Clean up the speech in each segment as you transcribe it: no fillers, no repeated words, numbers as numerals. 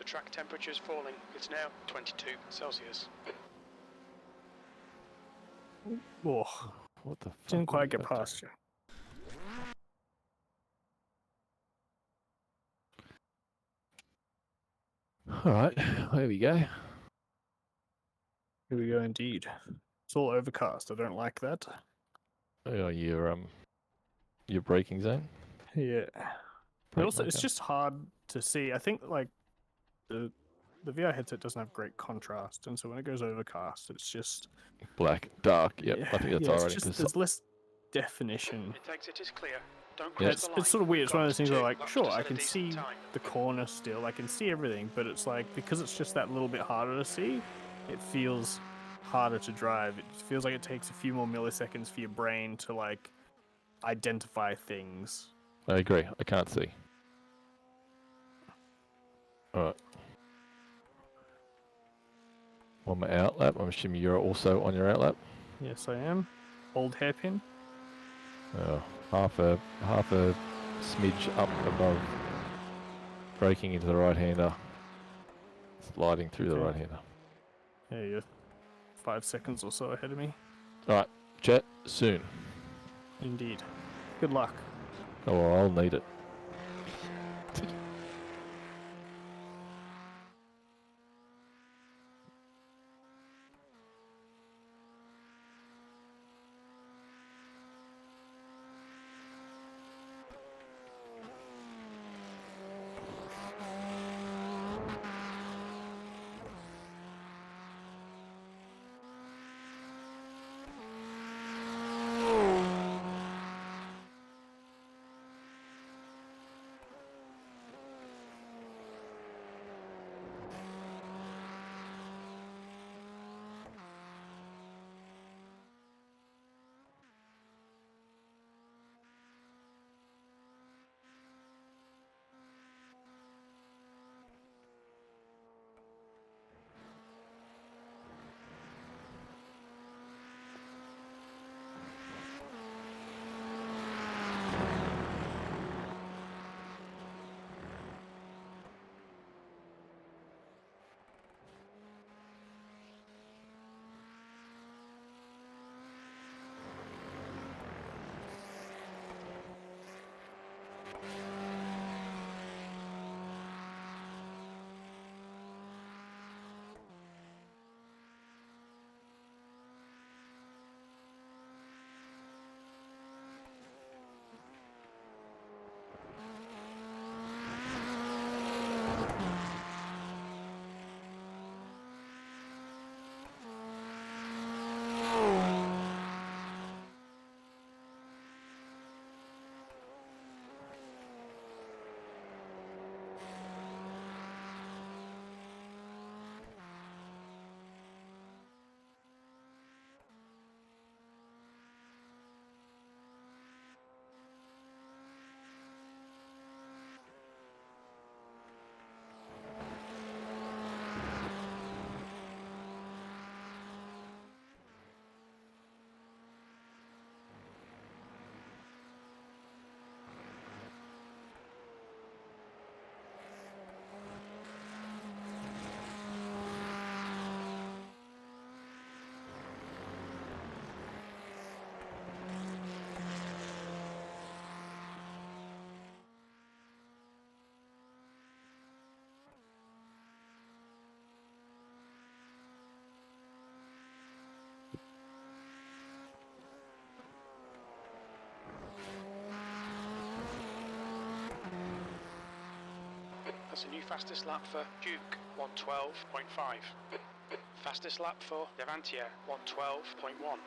track temperature is falling. It's now 22 Celsius. Oh, What the fuck? didn't quite get past you. Alright, there we go. Here we go indeed. It's all overcast. I don't like that. Oh, your braking zone? Yeah. And Brake also, it's marker. just hard to see. I think like the VR headset doesn't have great contrast, and so when it goes overcast, it's just Black, dark, yep, yeah, I think that's yeah, alright. it's just there's less definition. Its exit is clear. Don't Yeah. cross the line. It's sort of weird. It's one of those things where, like, Laps sure, to I set a can decent see time. the corner still, I can see everything, but it's like because it's just that little bit harder to see, it feels harder to drive. It feels like it takes a few more milliseconds for your brain to like identify things. I agree, I can't see. Alright. On my outlap, I'm assuming you're also on your outlap. Yes, I am. Old hairpin. Oh, half a smidge up above. Braking into the right-hander. Sliding through the Okay. right-hander. Yeah, you're 5 seconds or so ahead of me. Alright, chat soon. Indeed. Good luck. Oh, well, I'll need it. That's a new fastest lap for Duke, 112.5. Fastest lap for Devantier, 112.1.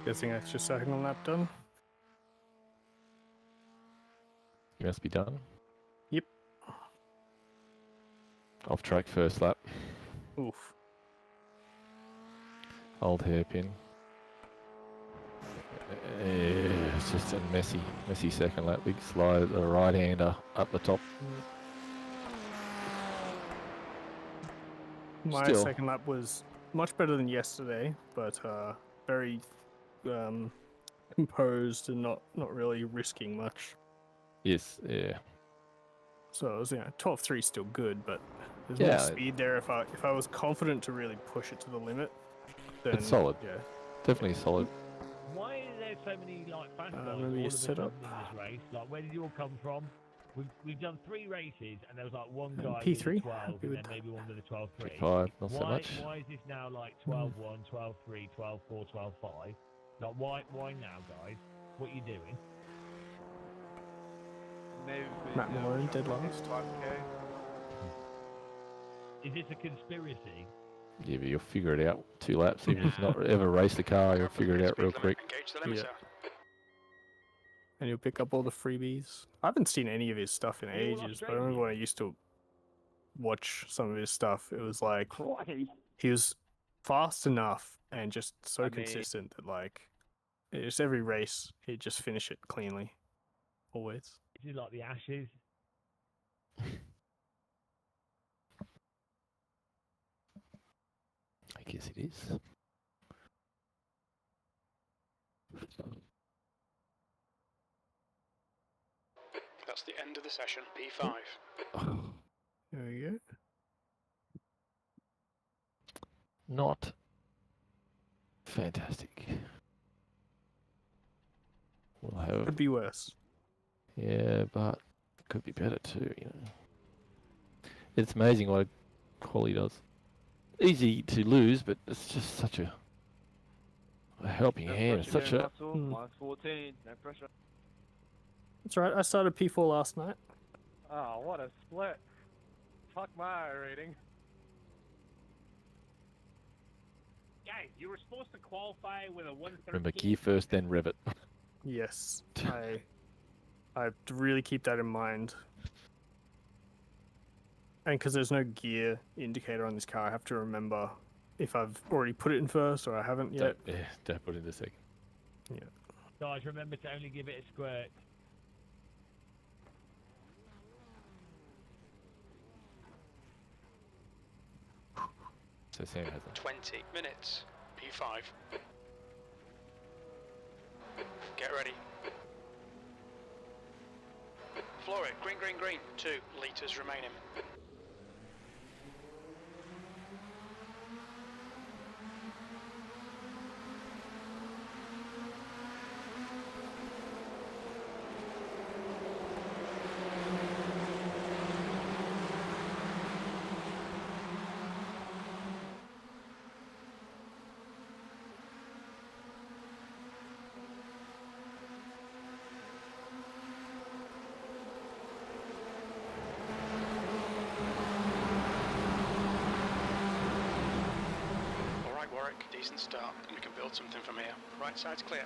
Guessing extra second lap done. You must be done. Yep. Off track first lap. Oof. Old hairpin. It's just a messy second lap. Big slide, the right-hander up the top. My Still. second lap was much better than yesterday, but very composed and not really risking much. Yes, yeah. So it was, 12.3 still good, but there's Yeah, more speed there. If I was confident to really push it to the limit, then It's solid. Yeah. Definitely solid. Why are there so many like fast guys maybe all you of a set sudden up. in this race? Like, where did you all come from? We've done 3 races, and there was like one guy P3, with a 12, happy and with then maybe one with a 12.3. 5, not so Why much. why is this now like 12.1, 12.3, 12.4, 12.5? Like, why now, guys? What are you doing? Maybe Matt Malone, dead last. 5K. Is this a conspiracy? Yeah, but you'll figure it out 2 laps. Even if you've not ever raced a car, you'll figure it out real quick. Engage the limiter. And you'll pick up all the freebies. I haven't seen any of his stuff in Are you all ages, but I remember Australian? when I used to watch some of his stuff, it was like Crikey. he was fast enough and just so I mean- consistent that like just every race he'd just finish it cleanly, always. Is it like the Ashes? I guess it is. That's the end of the session. P5. There we go. Not fantastic. We'll have, Could be worse. yeah, but it could be better too, It's amazing what quality does. Easy to lose, but it's just such a helping No hand. It's pressure such there, a Russell. Minus 14. No pressure. That's right. I started P4 last night. Oh, what a split. Fuck my rating. Guys, you were supposed to qualify with a 113. remember gear first, then rev it. Yes, I have to really keep that in mind. And because there's no gear indicator on this car, I have to remember if I've already put it in first or I haven't yet. Don't put it in the second. Guys, remember to only give it a squirt. So Sam hasn't. 20 minutes. P5. Get ready. Floor it. Green, green, green. 2 litres remaining. Decent start. We can build something from here. Right side's clear.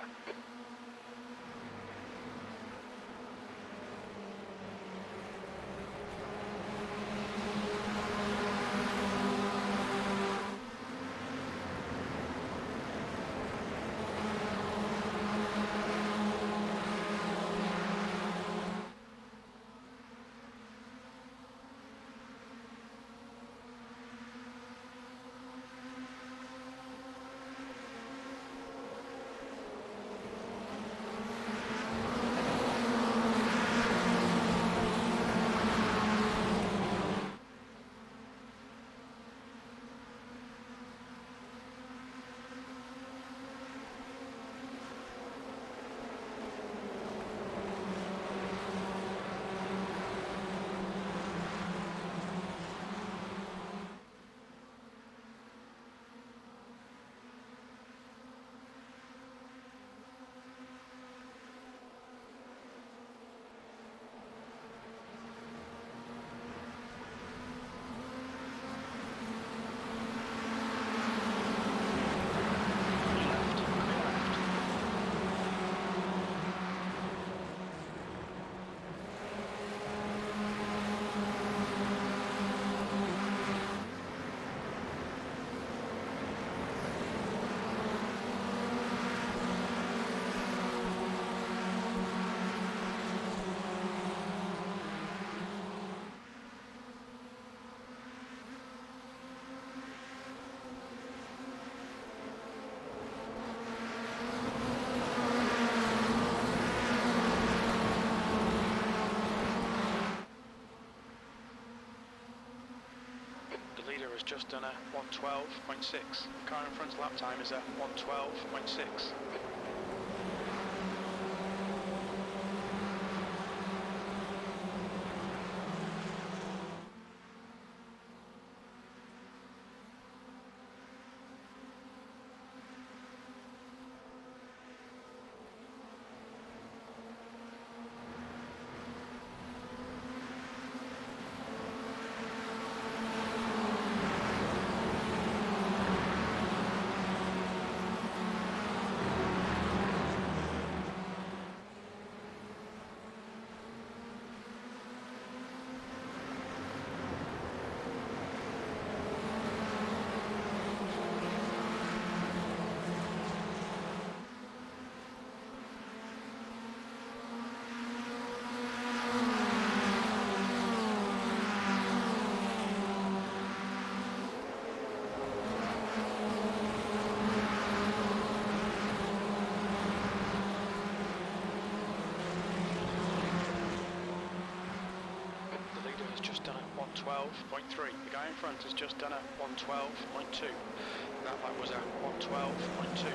has just done a 112.6. Car in front's lap time is a 112.6. The leader has just done a 112.3. The guy in front has just done a 112.2. That lap was a 112.2.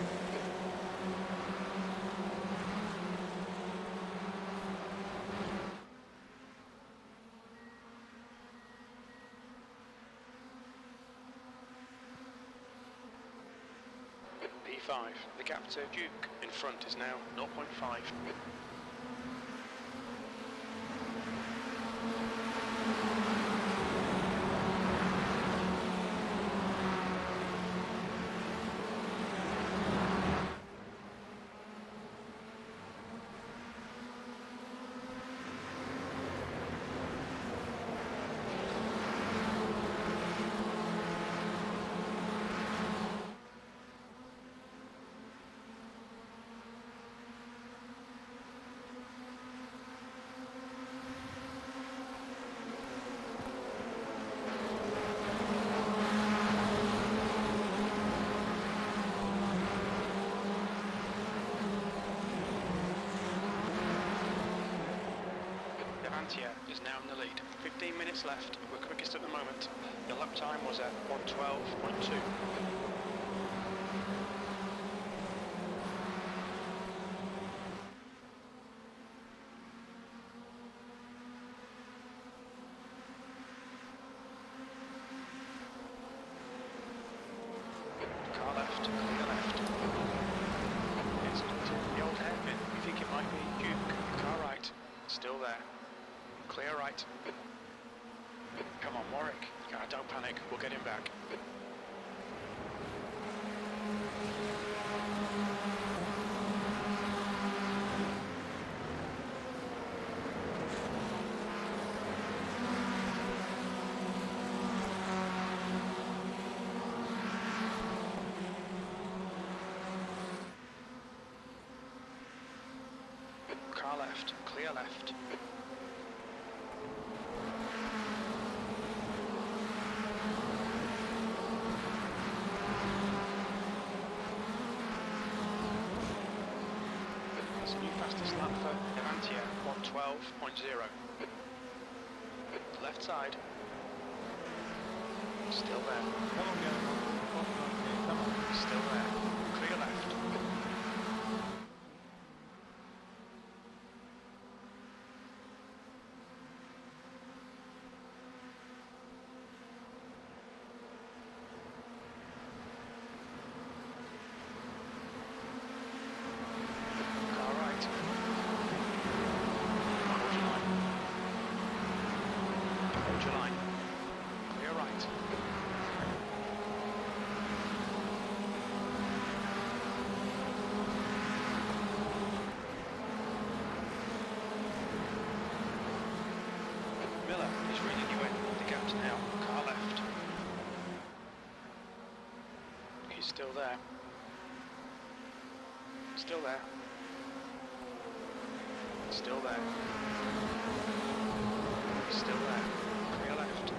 P5. The gap to Duke in front is now 0.5. Is now in the lead. 15 minutes left. We're quickest at the moment. The lap time was at 112.2. Car left, clear left. It's the old hairpin. You think it might be Duke. Car right. Still there. Clear right. Come on, Warwick. Don't panic. We'll get him back. Car left. Clear left. Fastest lap for Devantier, 112.0. Left side. Still there. Come on, guys. Come on. Still there. Clear left. Is reading you in. The gap's now car left. He's still there. Still there. Still there. He's still there. Clear left.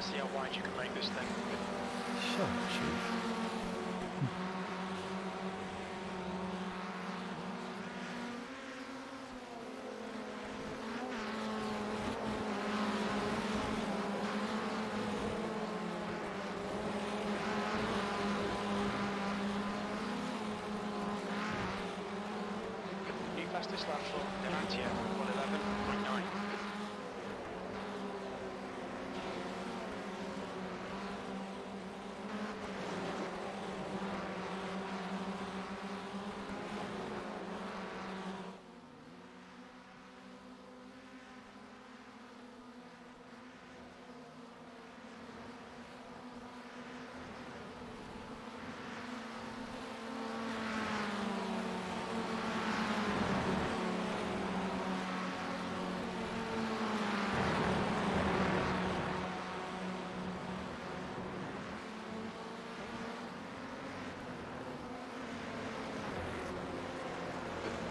Let's see how wide you can make this thing. Shut up, Chief. New fastest lap for Donnington, 111.9.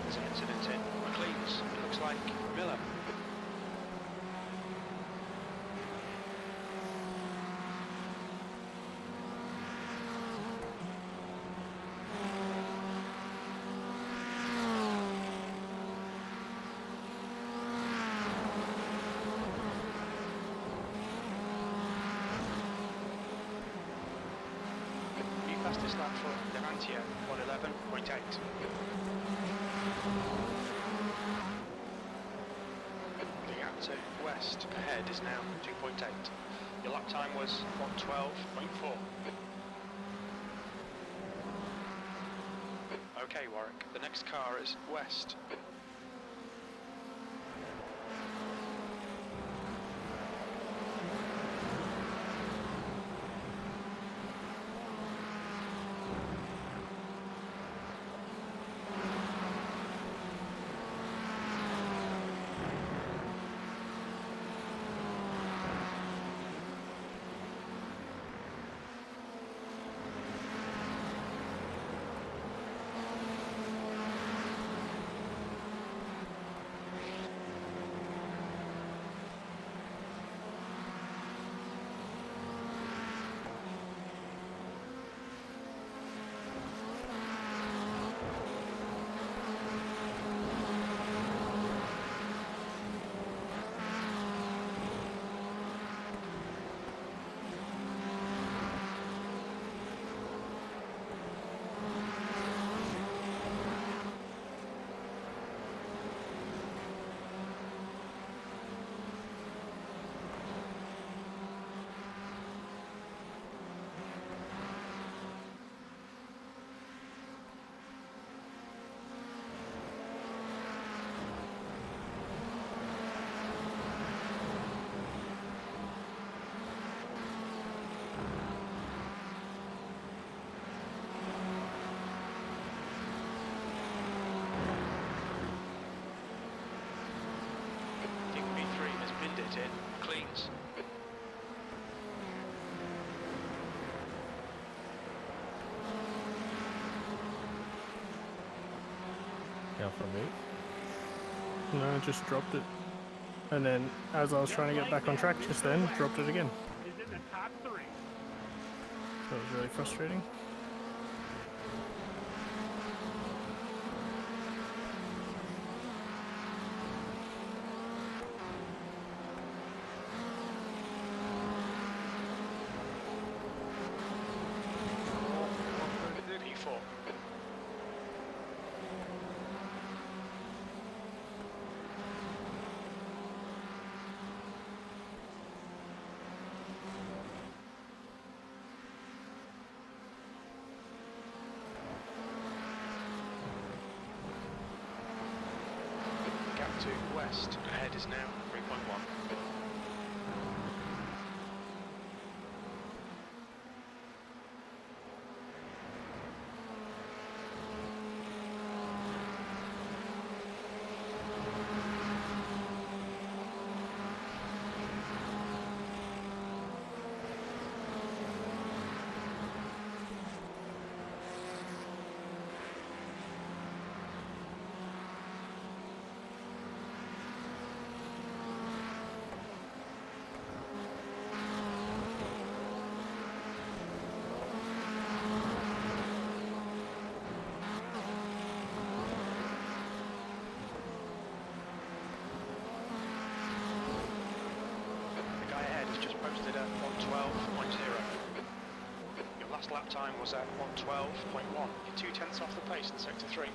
There's an incident in McLean's. It looks like Miller. New fastest lap for Donnington, 111.8. The gap to west ahead is now 2.8. Your lap time was 112.4. Okay, Warwick, the next car is west. It in, cleans. Now for me. No, I just dropped it. And then, as I was trying to get back on track just then, dropped it again. Is in the top 3. So it was really frustrating. P4. Gap to west ahead is now 3.1. 112.0. Your last lap time was at 112.1. You're 0.2 off the pace in sector 3.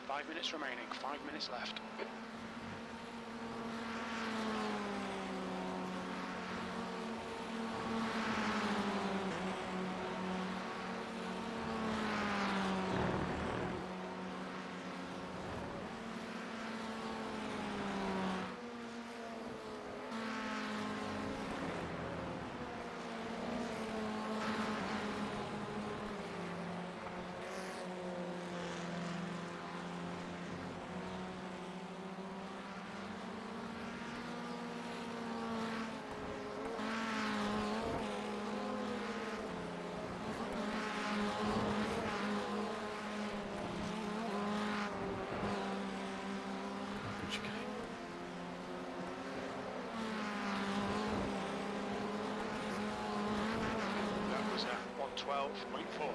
Five minutes remaining, 5 minutes left. That was at 112.4.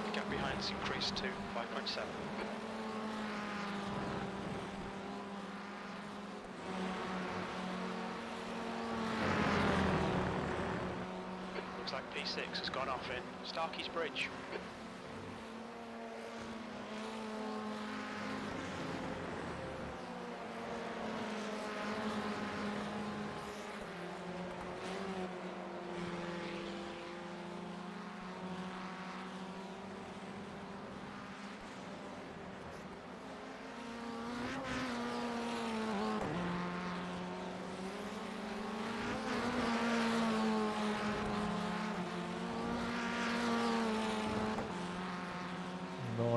The gap behind has increased to 5.7. Looks like P6 has gone off in Starkey's Bridge.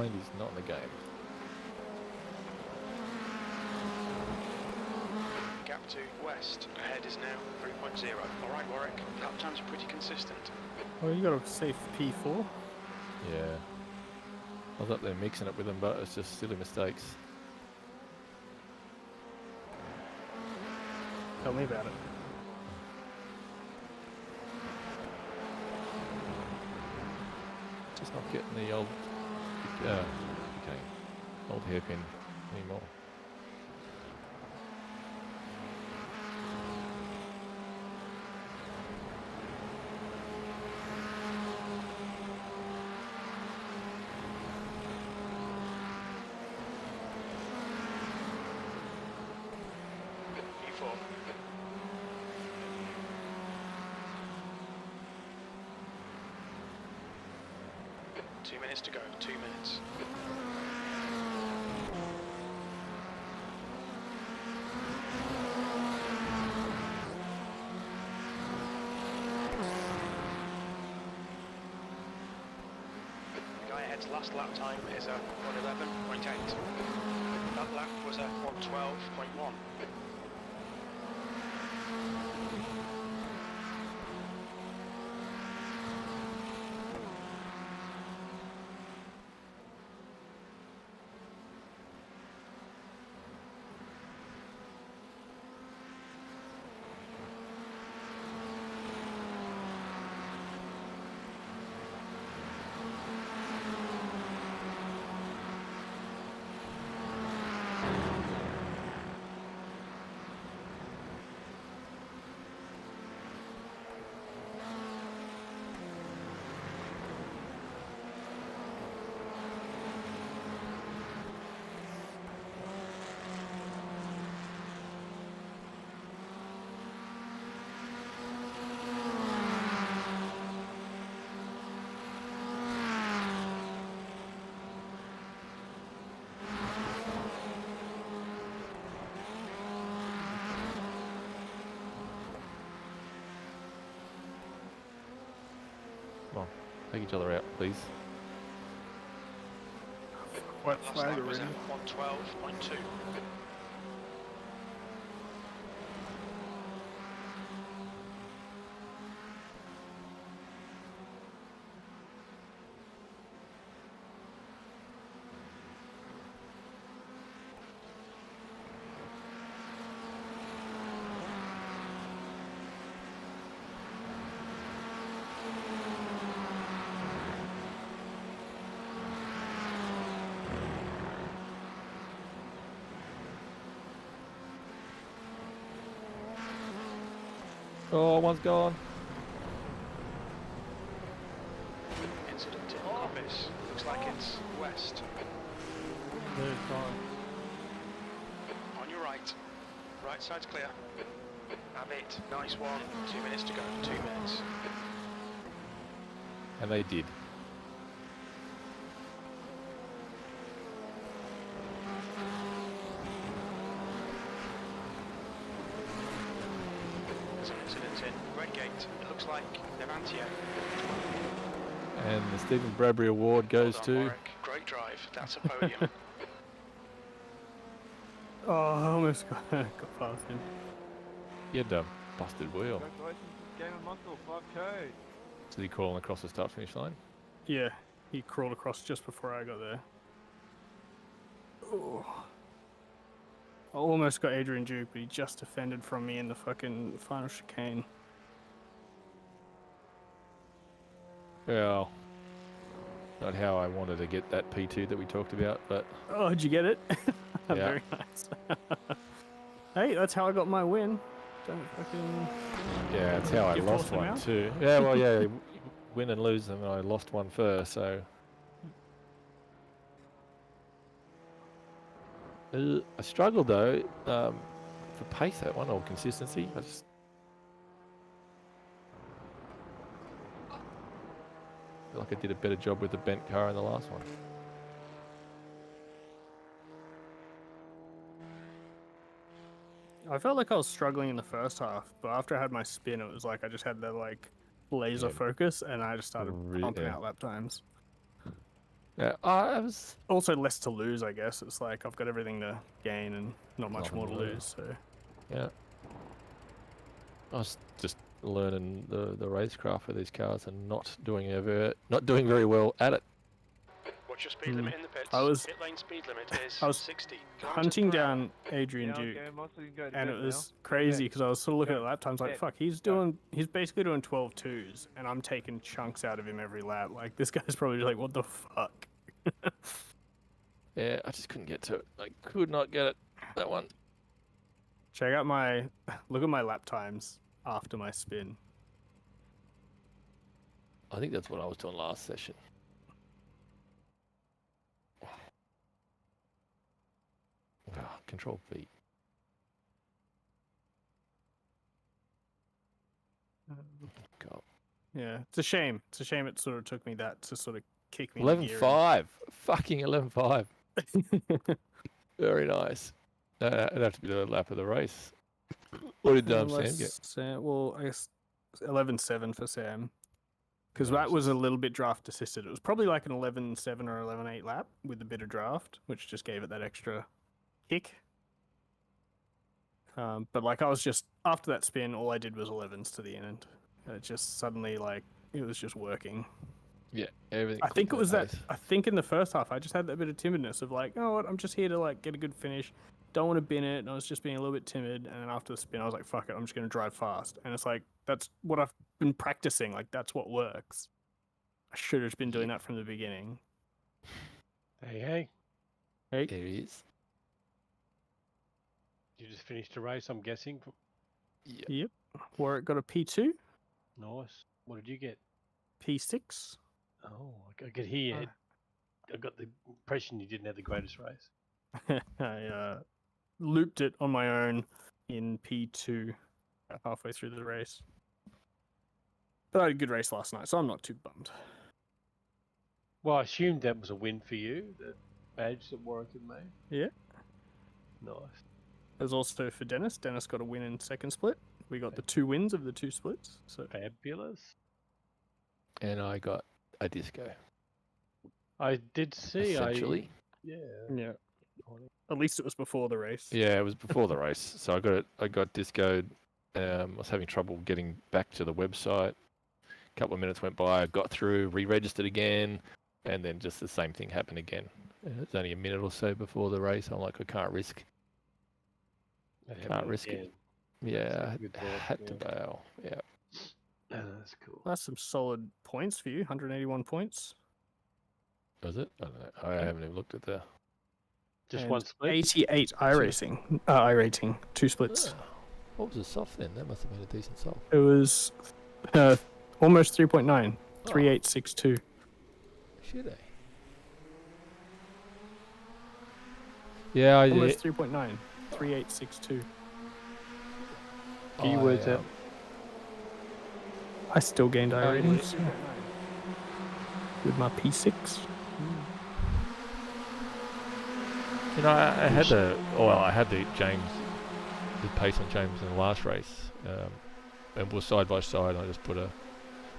He's not in the game. Gap to West ahead is now 3.0. Alright Warwick, lap times are pretty consistent. Oh, you got a safe P4? Yeah. I was up there mixing it with them, but it's just silly mistakes. Tell me about it. Just not getting the old old hairpin anymore. E4. Two minutes to go, 2 minutes. The guy ahead's last lap time is at 111.8. That lap was at 112.1. each other out, please. White Last flag lap was already. at 112.2. Oh, one's gone. Incident in office. Looks like it's west. There's fine. On your right. Right side's clear. Have it. Nice one. 2 minutes to go. 2 minutes. And they did. There's an incident in Redgate. It looks like Levantia. And the Stephen Bradbury Award goes Well done, to... Warwick. Great drive. That's a podium. Oh, I almost got past him. He had a busted wheel. Congratulations, Game of Muscle, 5K. Did he crawl across the start finish line? Yeah, he crawled across just before I got there. Oh. I almost got Adrian Duke, but he just defended from me in the fucking final chicane. Well, not how I wanted to get that P2 that we talked about, but Oh, did you get it? Yeah. Very nice. Hey, that's how I got my win. Don't fucking... yeah, it's how I Give lost Torsten one out? too. Yeah, well, yeah, win and lose them, and I lost one first, so. I struggled though for pace that one or consistency. I just feel like I did a better job with the bent car in the last one. I felt like I was struggling in the first half, but after I had my spin, it was like I just had the like laser Yeah. focus, and I just started pumping yeah. out lap times. Yeah, I was. Also, less to lose, I guess. It's like I've got everything to gain and not much Nothing more to to lose. lose. So Yeah. I was just learning the racecraft for these cars and not doing very well at it. Watch your speed limit in the pits. I was- Pit lane speed limit is I was 60 kilometers hunting per hour. down Adrian Yeah, Duke, Game of Muscle, you can go to and bed it was now. crazy because I was sort of looking Go. at lap times like, Bed. fuck, he's basically doing 12.2s, and I'm taking chunks out of him every lap. Like this guy's probably like, what the fuck? Yeah, I just couldn't get to it. I could not get it. That one. Check out look at my lap times after my spin. I think that's what I was doing last session. Control V. God. Yeah, it's a shame. It's a shame it sort of took me that to sort of kick me. into gear 11.5. Fucking 11.5. Very nice. It'd have to be the lap of the race. What did Sam get? Well, I guess 11.7 for Sam. Because that Nice. was a little bit draft assisted. It was probably like an 11.7 or 11.8 lap with a bit of draft, which just gave it that extra kick. But like I was just, after that spin, all I did was 11s to the end. It just suddenly, like, it was just working. Yeah, everything. I think clicked it was that. pace. I think in the first half, I just had that bit of timidness of like, oh, what, I'm just here to like get a good finish. Don't want to bin it. And I was just being a little bit timid. And then after the spin, I was like, fuck it, I'm just going to drive fast. And it's like, that's what I've been practicing. Like, that's what works. I should have been doing that from the beginning. Hey, hey, Hey, There he is. you just finished a race, I'm guessing. Yeah. yep. Warwick got a P2, Nice. What did you get? P6. Oh, I could hear. I got the impression you didn't have the greatest race. I looped it on my own in P2 halfway through the race. But I had a good race last night, so I'm not too bummed. Well, I assumed that was a win for you, the badge that Warwick had made. Yeah. Nice. There's also for Dennis. Dennis got a win in second split. We got the 2 wins of the 2 splits. So Fabulous. And I got a disco. I did see. Essentially. Yeah. Yeah. At least it was before the race. Yeah, it was before the race, so I got discoed. I was having trouble getting back to the website. A couple of minutes went by, I got through, re-registered again, and then just the same thing happened again. It's only a minute or so before the race. I'm like, I can't risk. Can't risk it. Yeah, had to bail. Yeah. Oh, that's cool. That's some solid points for you. 181 points. Was it? I don't know. I haven't even looked at the. Just And one split. 88 iRating. 2 splits. Oh, what was a soft then? That must have been a decent soft. It was almost 3.9. 3862. Should I? Yeah, I did. Almost 3.9. 3862. Keywords out. I still gained Oh, iRatings with my P6. You know, I had I had the pace on James in the last race, and we're side by side. And I just put a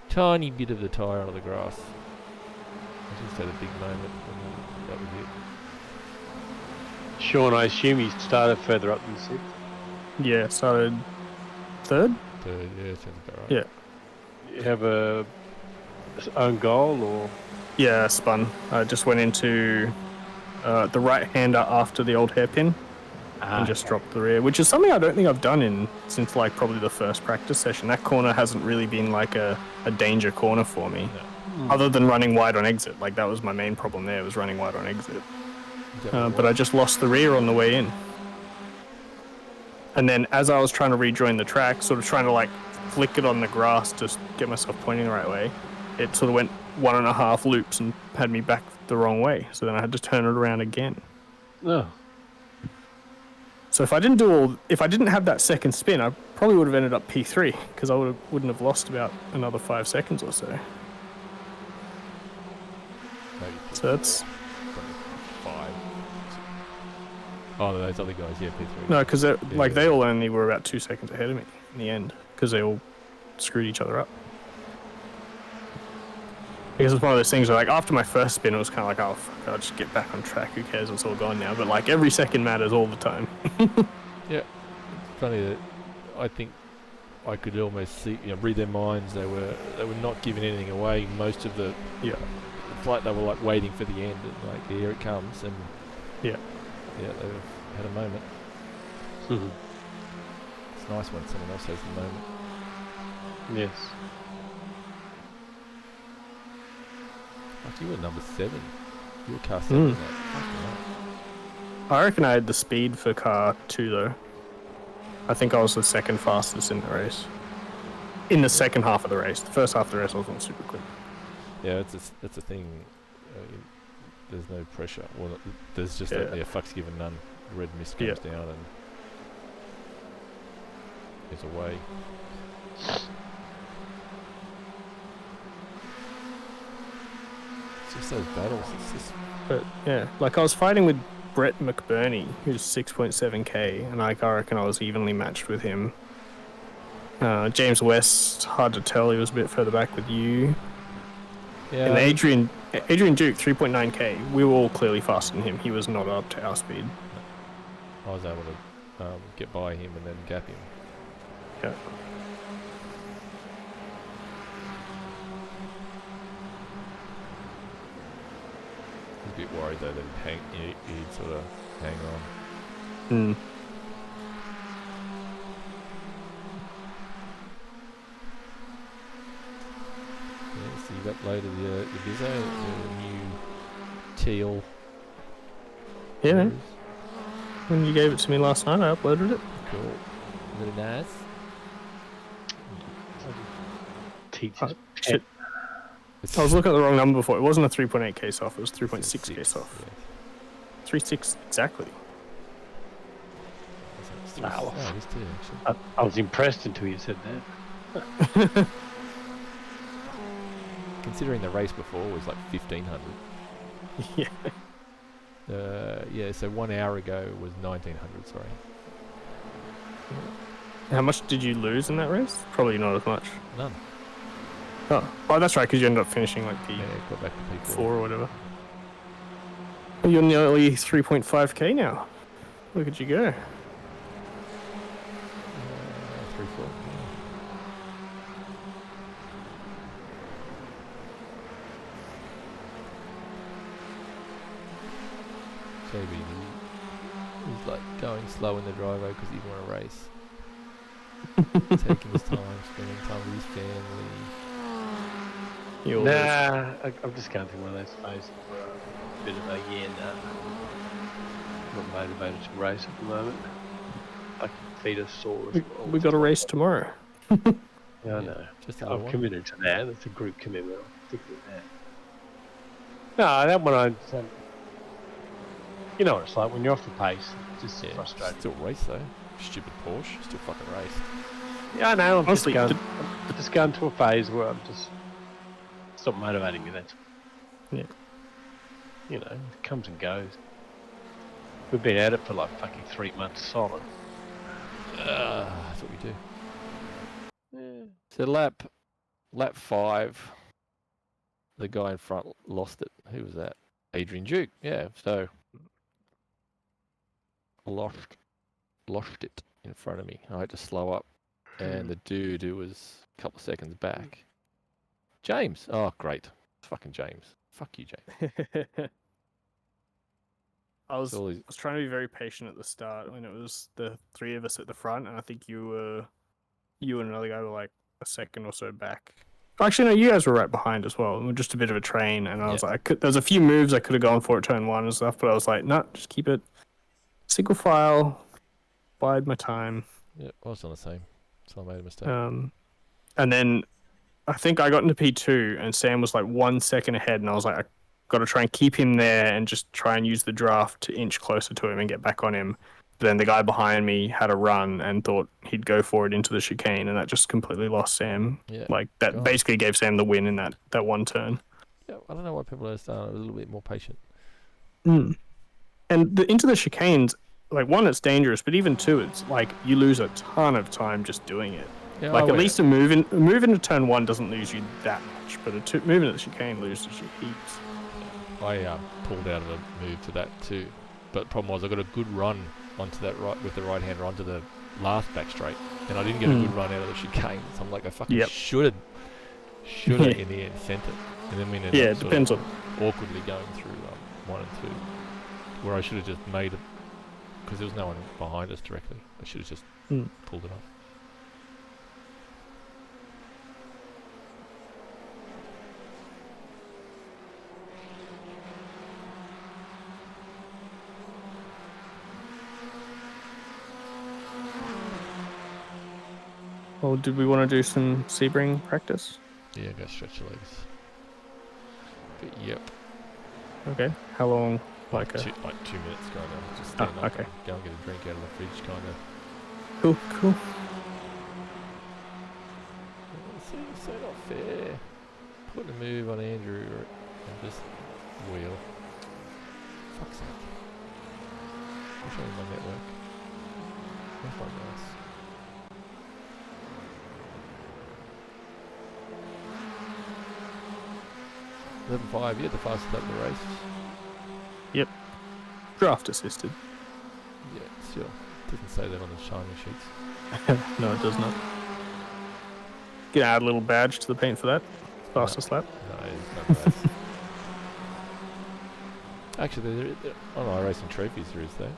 tiny bit of the tyre onto the grass. I just had a big moment, and that was it. Sean, I assume you started further up than 6th. Yeah, started third. Third, yeah, sounds about right. Yeah. You have a own goal or? Yeah, spun. I just went into the right-hander after the old hairpin and just dropped the rear, which is something I don't think I've done since like probably the first practice session. That corner hasn't really been like a danger corner for me, other than running wide on exit. Like that was my main problem there, was running wide on exit. But I just lost the rear on the way in. And then as I was trying to rejoin the track, sort of trying to like flick it on the grass to get myself pointing the right way, it sort of went 1.5 loops and had me back the wrong way. So then I had to turn it around again. No. So if I didn't have that second spin, I probably would have ended up P3 because I wouldn't have lost about another 5 seconds or so. Maybe So that's 5. Oh, no, those other guys, yeah, P3. no, because they all only were about 2 seconds ahead of me in the end because they all screwed each other up. Because it's one of those things where, like, after my first spin, it was kind of like, oh, fuck, I'll just get back on track. Who cares? It's all gone now. But, like, every second matters all the time. Yeah. It's funny that I think I could almost see, read their minds. They were not giving anything away. Most of the flight, they were, like, waiting for the end. And, like, here it comes. And, yeah, they've had a moment. It's nice when someone else has the moment. Yes. Like you were number 7. You were car 7. I reckon I had the speed for car 2, though. I think I was the second fastest in the race. In the second half of the race. The first half of the race, I wasn't super quick. Yeah, that's a thing. There's no pressure. Well, there's just fucks given none. Red mist comes down and is away. It's just those battles. It's just. But yeah, like I was fighting with Brett McBurney, who's 6.7k, and I reckon I was evenly matched with him. James West, hard to tell. He was a bit further back with you. Yeah. And Adrian Duke, 3.9k. We were all clearly faster than him. He was not up to our speed. I was able to get by him and then gap him. Yeah. I was a bit worried though that he'd sort of hang on. Hmm. Yeah, so you've uploaded the Bizzo, the new teal. Yeah, man. When you gave it to me last night, I uploaded it. Cool. Really nice. Teacher's Shit. I was looking at the wrong number before. It wasn't a 3.8k soft, it was 3.6k soft. Yeah. 3.6 exactly. Wow. Oh, it is too, actually. I was impressed until you said that. Considering the race before was like 1500. Yeah. So 1 hour ago was 1900, sorry. How much did you lose in that race? Probably not as much. None. Oh, that's right, because you ended up finishing like Yeah, got back to P4. P4 or whatever. Well, you're nearly 3.5k now. Look at you go. 3-4. JB, he's like going slow in the driveway because he want to race. Taking his time, spending time with his family. Nah, I'm just going through one of those phases where I'm a bit of a not motivated to race at the moment. I feet are sore. We got a race tomorrow. Yeah, I know. Just a I've little one. committed to that. It's a group commitment. I'll stick with that. No, that one I. You know what it's like when you're off the pace. It's just frustrating. Still race though. Stupid Porsche. Still fucking race. Yeah, I know. I'm Honestly, I'm just going to a phase where I'm just stop motivating me. That's you know, it comes and goes. We've been at it for like fucking 3 months solid. That's what we do. Yeah. So lap 5, the guy in front lost it. Who was that? Adrian Duke. Yeah. So lost it in front of me. I had to slow up, and the dude who was a couple of seconds back, James. Oh, great. Fucking James. Fuck you, James. I was trying to be very patient at the start when it was the three of us at the front, and I think you and another guy were like a second or so back. Actually, no, you guys were right behind as well. We were just a bit of a train, and I was like, there's a few moves I could have gone for at turn 1 and stuff, but I was like, no, just keep it single file, bide my time. Yeah, I was on the same, so I made a mistake. And then I think I got into P2, and Sam was like 1 second ahead, and I was like, I got to try and keep him there and just try and use the draft to inch closer to him and get back on him. But then the guy behind me had a run and thought he'd go for it into the chicane, and that just completely lost Sam. Yeah. Like, that basically gave Sam the win in that one turn. Yeah, I don't know why people are starting a little bit more patient. And into the chicanes, like, 1, it's dangerous, but even 2, it's like you lose a ton of time just doing it. Yeah, like, at least a move into turn 1 doesn't lose you that much, but move into the chicane loses you heaps. I pulled out of a move to that too, but the problem was I got a good run onto that with the right hander onto the last back straight, and I didn't get a good run out of the chicane. So I'm like, I fucking should have in the end sent it, and then we ended up it depends on awkwardly going through 1 and 2, where I should have just made it because there was no one behind us directly. I should have just pulled it off. Well, did we want to do some Sebring practice? Yeah, go stretch your legs. But yep. Okay. How long? Like 2 minutes, kind of. Just stand up okay. and go and get a drink out of the fridge, kind of. Cool. It's so not fair. Put a move on Andrew and just wheel. Fuck's sake. What's wrong with my network? Where's my mouse? $11.5, yeah, the fastest lap of the race. Yep. Draft assisted. Yeah, still. Doesn't say that on the shiny sheets. No, it does not. Can add a little badge to the paint for that. Fastest lap. No, it's not bad. Actually, on iRacing trophies there is though.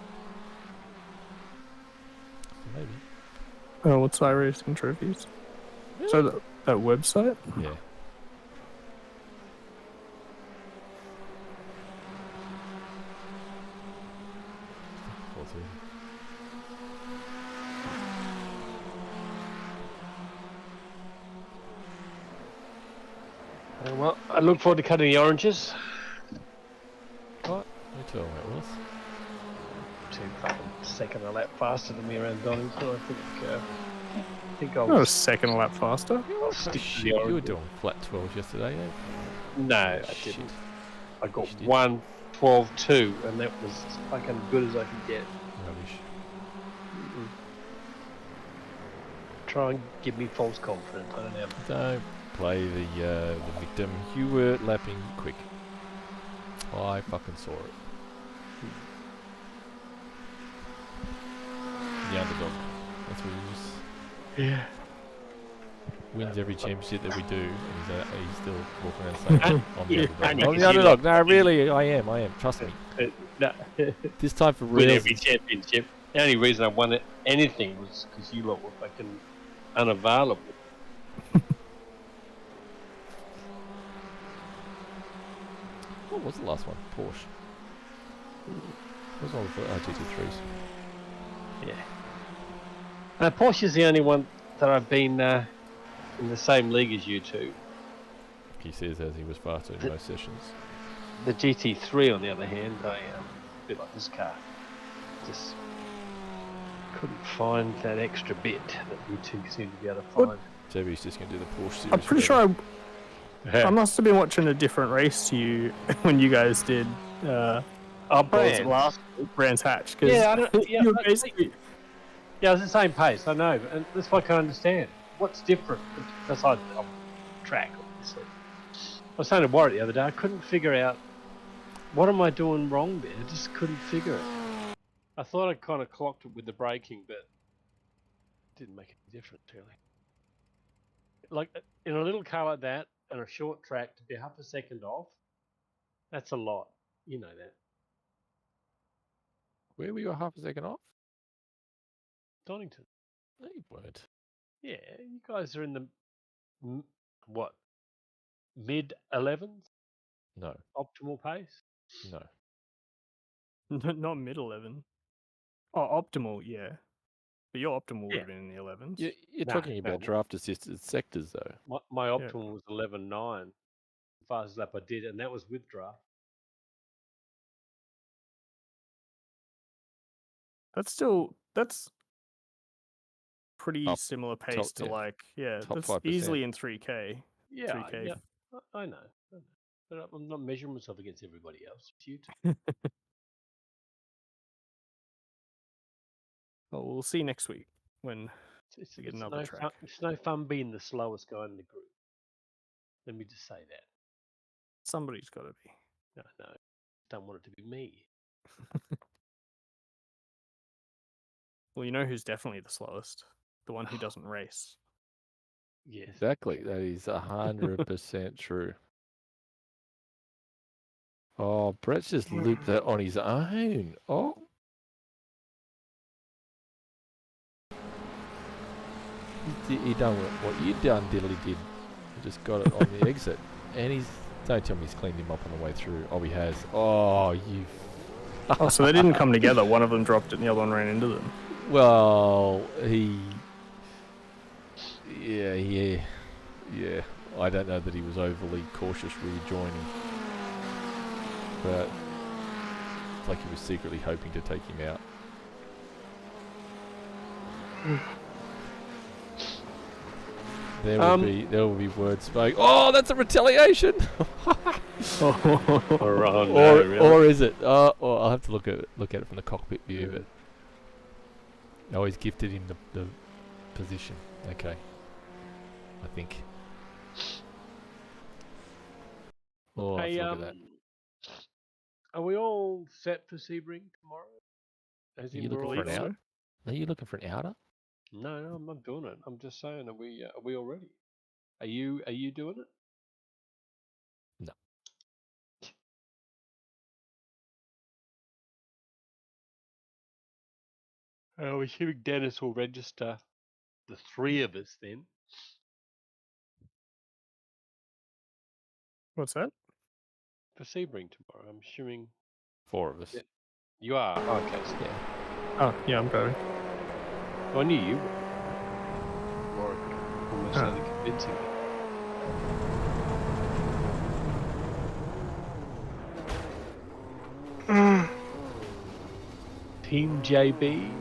Maybe. Oh, what's iRacing trophies? Really? So that website? Yeah. Well, I look forward to cutting the oranges. What? Me too, that was. 2 fucking second a lap faster than me around Donnington. I think I'll. Not a second lap faster. I'll stick to the Shit, you were oranges. doing flat 12s yesterday, eh? No, I Shit. didn't. I got Yes, you did. 1:12.2, and that was fucking good as I could get. Rubbish. Try and give me false confidence. I don't have. Don't play the victim. You were lapping quick. I fucking saw it. The underdog. That's what he is. Yeah. Wins every championship that we do, and he's still walking around saying, I'm the Yeah, underdog. only I'm 'cause the you underdog. like- No, really, I am. Trust me. No. This time for Win real. every championship. The only reason I won anything was because you lot were fucking unavailable. What was the last one? Porsche. What was all the GT3s? Yeah. Porsche's the only one that I've been in the same league as you two. He says as he was faster in most sessions. The GT3, on the other hand, I a bit like this car. Just couldn't find that extra bit that you two seem to be able to What? find. Toby's just going to do the Porsche series. I'm pretty forever. sure I must have been watching a different race to you when you guys did. Oh, what was it, Brands. last Brands Hatch? 'Cause Yeah, I don't- yeah, you were I- basically. Yeah, it was the same pace, I know, and that's what I can't understand. What's different besides the track, obviously? I was saying to Warwick the other day, I couldn't figure out what am I doing wrong there. I just couldn't figure it. I thought I kind of clocked it with the braking, but it didn't make any difference, really. Like, in a little car like that, and a short track, to be half a second off, that's a lot. You know that. Where were you half a second off? Donnington. No, you weren't. Yeah, you guys are in the, what, mid-11s? No, Optimal pace? no. Not mid 11. Oh, optimal, yeah. But your optimal would Yeah. have been in the 11s. You're No, talking no. about draft assisted sectors, though. My optimal was 11.9, the fastest lap I did, and that was with draft. That's pretty Top- similar pace to yeah. Top that's 5%. easily in 3K. Yeah, 3K. yeah, I know. But I'm not measuring myself against everybody else. It's you two. Oh, we'll see next week when we get another no track. fun, it's no fun being the slowest guy in the group. Let me just say that. somebody's got to be. No, don't want it to be me. Well, you know who's definitely the slowest? The one who doesn't race. Yes. Exactly. That is 100% true. Oh, Brett's just looped that on his own. Oh. He done what you done, diddly did. He just got it on the exit. And don't tell me he's cleaned him up on the way through. Oh, he has. Oh, you. Oh, so they didn't come together. One of them dropped it and the other one ran into them. Well, yeah. I don't know that he was overly cautious rejoining, but it's like he was secretly hoping to take him out. There will be words spoken. Oh, that's a retaliation. Or is it? Or I'll have to look at it from the cockpit view. But oh, he's gifted him the position. Okay, I think. Oh, Hey, let's look at that. are we all set for Sebring tomorrow? As Are in you we're looking all for an set? outer? Are you looking for an outer? No, I'm not doing it. I'm just saying, are we all ready? Are you doing it? No. I'm assuming Dennis will register the three of us then. What's that? For Sebring tomorrow. I'm assuming 4 of us. Yeah. you are. Okay, so Yeah. Oh, yeah, I'm driving. I knew you were. Warwick almost Ah. sounded convincing. Team JB. Team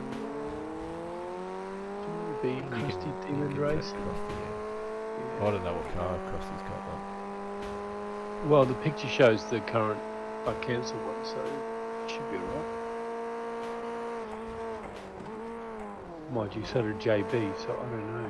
JB, Krusty Demon Race. I don't know what car Krusty's got. Well, the picture shows the current cancelled one, so it should be alright. Mind you, so did JB, so I don't know.